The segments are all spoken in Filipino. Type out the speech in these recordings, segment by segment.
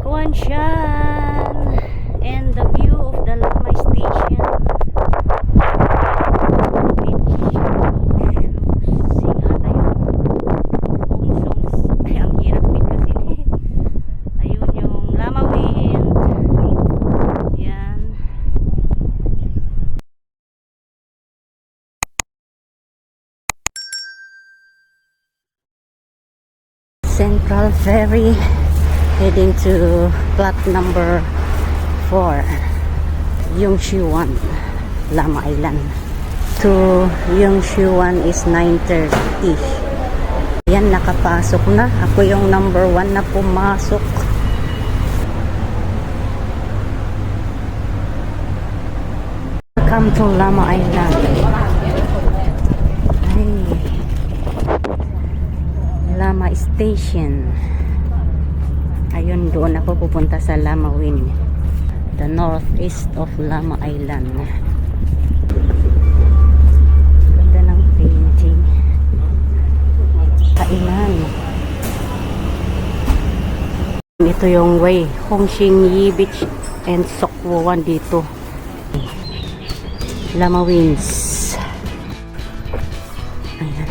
Kuanshan and the view of the Lamay Station, which sing ata yung home songs. Ay, ang hirap din kasi. Ayun yung Lamawin. Yan. Central Ferry heading to plot number 4, Yongshiyuan, Lama Island. To Yongshiyuan is 9:30. Yan, nakapasok na. Ako yung number 1 na pumasok. Welcome to Lama Island. Ay, Lama Station. Ayun, doon ako pupunta sa Lamawin, the northeast of Lama Island. Ganda ng painting. Kainan. Ito yung way, Hongxingyi Beach and Sokwoan dito. Lamawins. Ayan,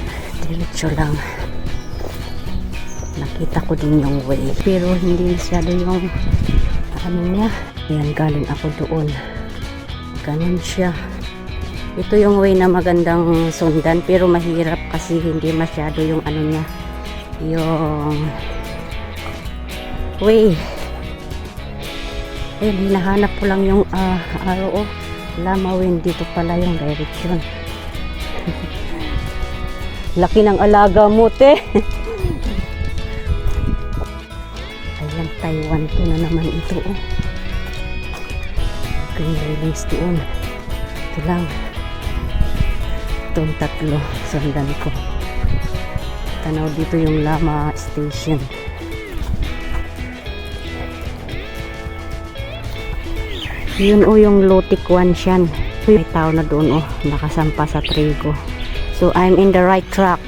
diretso lang. Nakita ko din yung way, pero hindi masyado yung ano niya. Ayan, galing ako doon. Ganun siya. Ito yung way na magandang sundan, pero mahirap kasi hindi masyado yung ano niya, yung way. Eh, hinahanap ko lang yung araw. Lamawin, dito pala yung direction. Laki ng alaga mo, te. Ayan, Taiwan to na naman ito, oh. Green railings doon. Ito lang. Itong tatlo, sundan ko. Tanaw dito yung Lama Station. Yun, oh, yung Lotte Kuanshan. May tao na doon, oh, nakasampa sa trigo. So, I'm in the right track.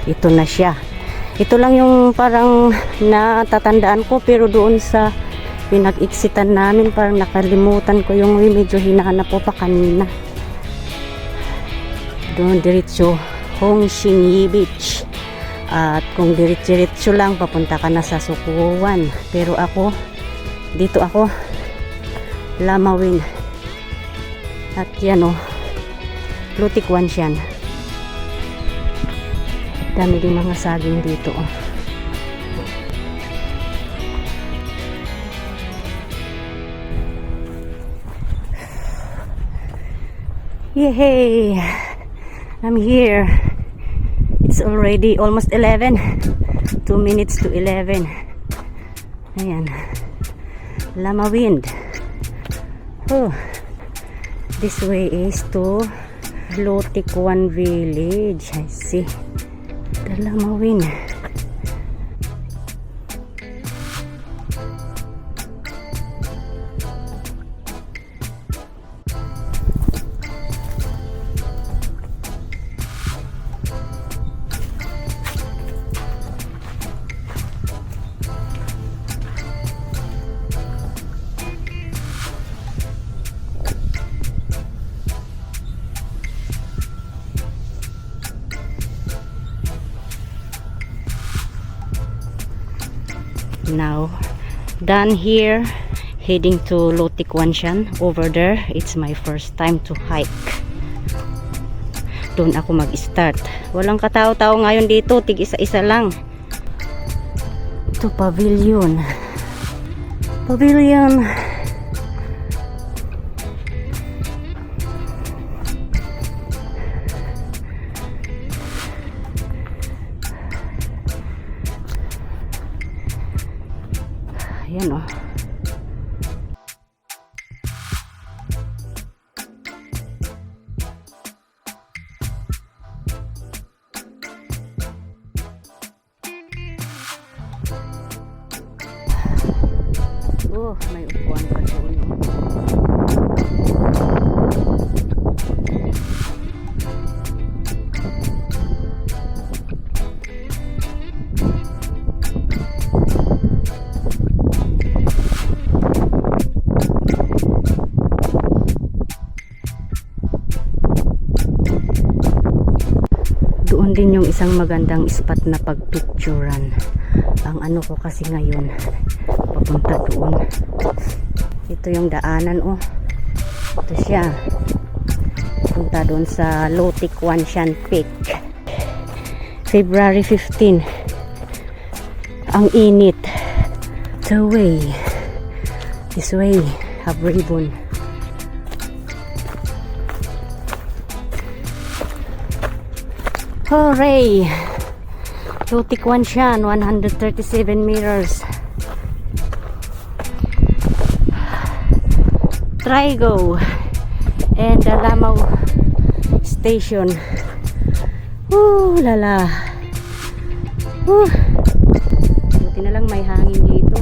Ito na siya. Ito lang yung parang natatandaan ko, pero doon sa pinag-exitan namin parang nakalimutan ko yung way. Medyo hinahanap ko pa kanina. Doon diretso Hongxingyi Beach. At kung diretso lang papunta ka na sa Sokwoan. Pero ako, dito ako, Lamawin. At yan, oh, Lotte Kuanshan. Dami din mga saging dito, oh. Yay! I'm here. It's already almost 11. 2 minutes to 11. Ayan. Lamawin. Oh. This way is to Lotte Kuan Village. I see. Lamawin. Now done here, heading to Lotte Kuanshan. Over there, it's my first time to hike. Doon ako mag-start. Walang katao-tao ngayon dito, tig isa-isa lang. Ito, pavilion. Pavilion. Ayan, oh. Oh, may upuan pa doon. din yung isang magandang spot na pagpicturan. Ang ano ko kasi ngayon, papunta doon. Ito yung daanan, oh. Ito siya. Punta doon sa Lotic Wanshan Peak. February 15. Ang init. The way. This way. Have ribbon. Hooray! Lotic Wanshan, 137 meters. Trigo and the Lamau Station. Ooh, lala. Buti na lang may hangin dito.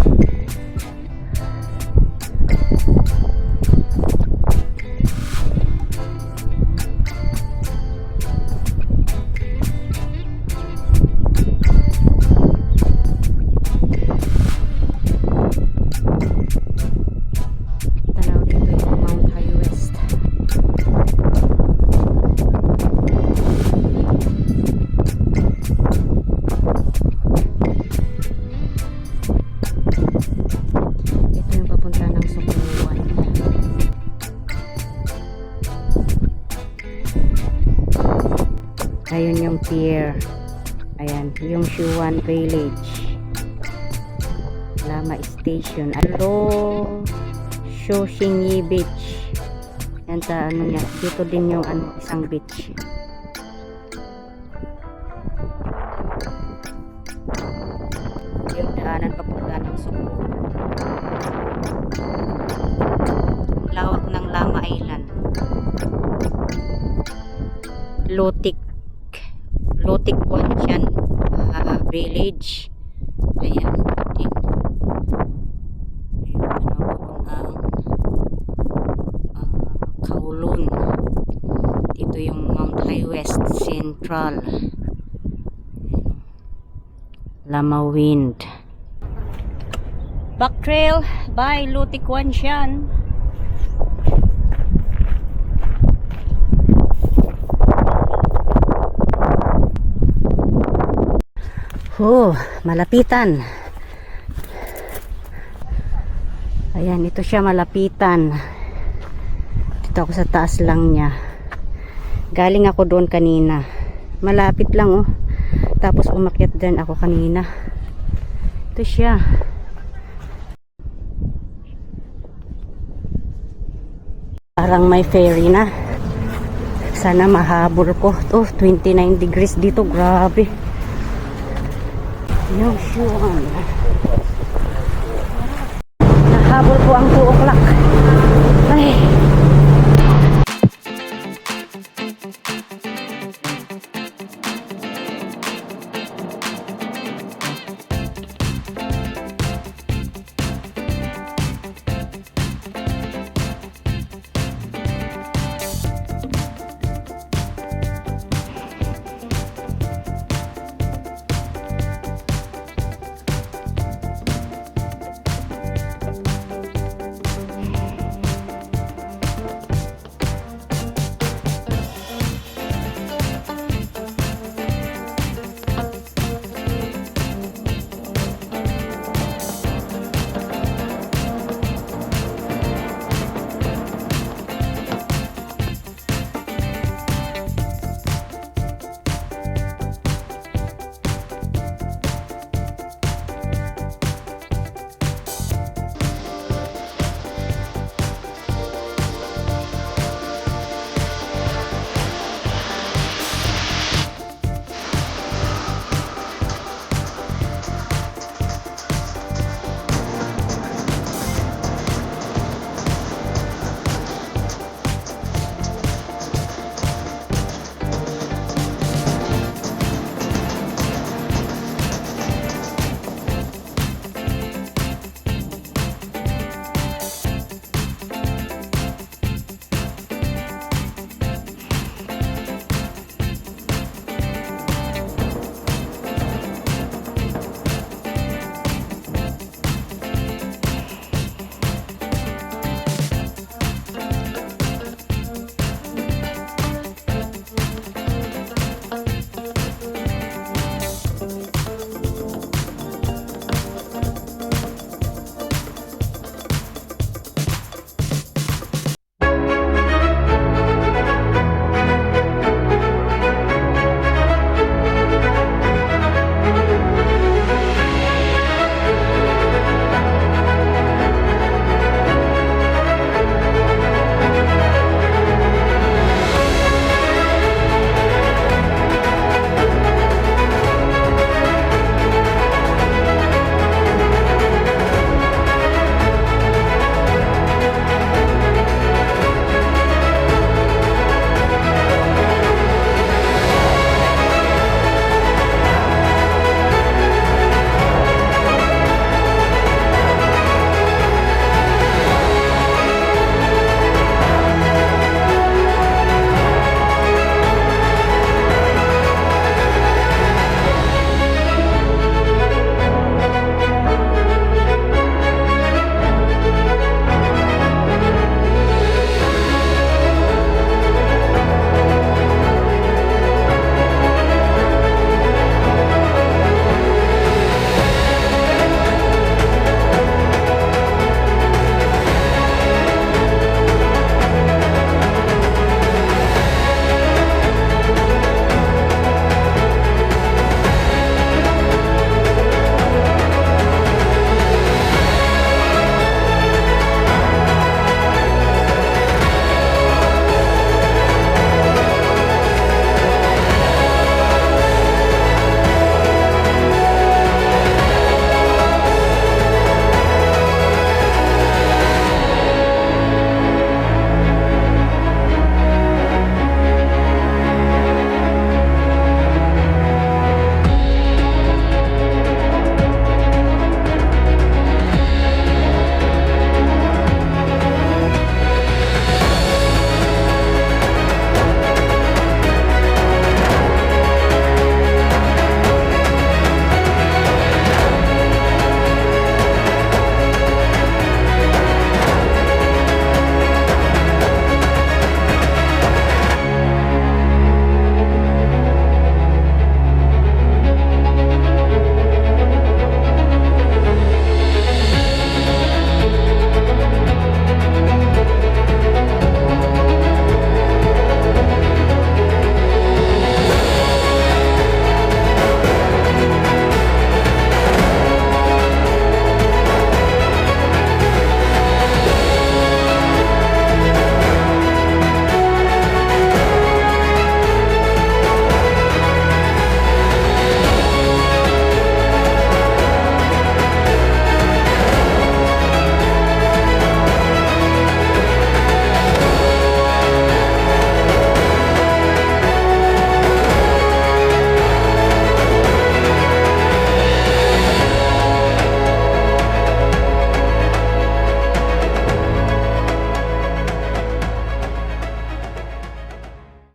Ayun yung pier. Ayan, yung Shuan Village. Lama Station. Alo Shoshingyi Beach. Yan sa ano niya. Dito din yung ano, isang beach. Yung daanan papunta ng Subo. Ang lawak ng Lama Island. Lotic Wanshan Village. Ayan din. Ayun, ang Kowloon. Ito yung Mount High West Central. Lama Wind. Back trail by Lotic Wanshan. Oh, malapitan. Ayan, ito siya malapitan. Dito ako sa taas lang niya. Galing ako doon kanina. Malapit lang, oh. Tapos umakyat din ako kanina. Ito siya. Parang may ferry na. Sana mahabol ko. Oh, 29 degrees dito. Grabe. Yung Shuan.